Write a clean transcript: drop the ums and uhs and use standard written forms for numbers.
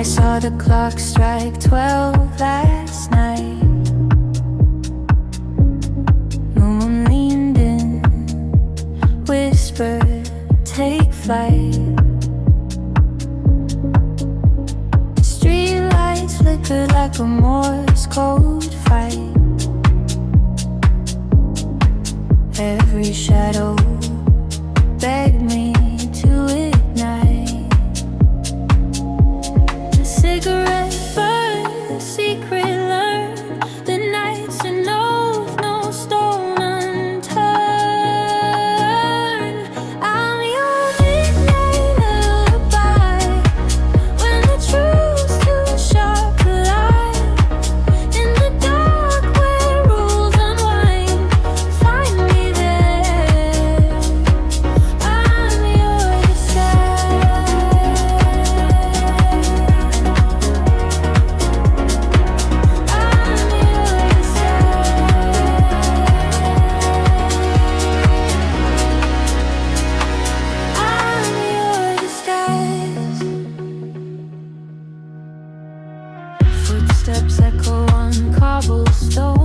saw the clock strike 12 last night. Moon leaned in, whispered, take flight. Street lights flickered like a Morse code fight. Every shadow begged me to ignite. A cigarette burn, a secret learn. The nights an oath, no stone unturned. I'm your midnight lullaby. When the truth's too sharp to lie. In the dark where rules unwind, find me there. I'm your disguise. I'm your disguise. Footsteps echo on cobblestone.